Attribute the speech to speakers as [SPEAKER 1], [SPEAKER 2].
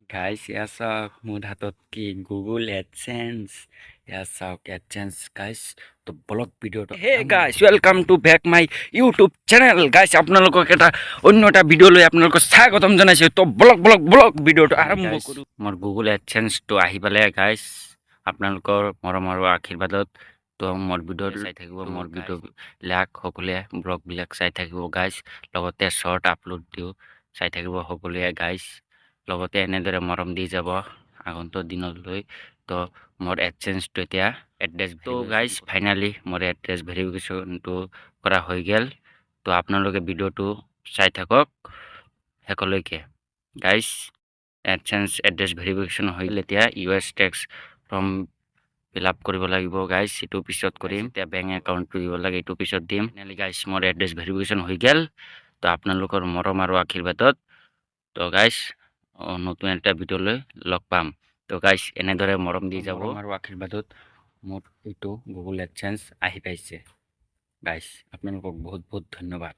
[SPEAKER 1] গাইছ এয়া চাওক মোৰ হাতত কি গুগল এডচেন্স এয়া চাওক এডচেন্স গাইছ তো ব্লগ ভিডিঅ'টো hey guys welcome to back my YouTube channel guys আপোনালোকক এটা অন্য এটা ভিডিঅ'লৈ আপোনালোকক স্বাগতম জনাইছোঁ তো ব্লগ ভিডিঅ'টো আৰম্ভ কৰোঁ মোৰ গুগল এডচেন্সটো আহি পালে গাইছ আপোনালোকৰ মৰম আৰু আশীৰ্বাদত তো মোৰ ভিডিঅ'টো চাই থাকিব মোৰ ভিডিঅ'বিলাক সকলোৱে ব্লগবিলাক চাই থাকিব গাইছ লগতে শ্বৰ্ট আপলোড দিওঁ চাই থাকিব সকলোৱে গাইছ লগতে এনেদৰে মৰম দি যাব আগন্তুক দিনলৈ তো মোৰ এডচেন্সটো এতিয়া এড্ৰেছটো গাইছ ফাইনেলি মোৰ এড্ৰেছ ভেৰিফিকেশ্যনটো কৰা হৈ গ'ল তো আপোনালোকে ভিডিঅ'টো চাই থাকক শেষলৈকে গাইছ এডচেন্স এড্ৰেছ ভেৰিফিকেশ্যন হৈ গ'ল এতিয়া US tax form fill up কৰিব লাগিব গাইছ এইটো পিছত কৰিম এতিয়া বেংক একাউণ্টটো দিব লাগে এইটো পিছত দিম ফাইনেলি গাইছ মোৰ এড্ৰেছ ভেৰিফিকেশ্যন হৈ গ'ল তো আপোনালোকৰ মৰম আৰু আশীৰ্বাদত তো গাইছ নতুন এটা ভিডিঅ'লৈ লগ পাম তো গাইছ এনেদৰে মৰম দি যাব আৰু আশীৰ্বাদত মোৰ এইটো গুগল এডচেন্স আহি পাইছে গাইছ আপোনালোকক বহুত বহুত ধন্যবাদ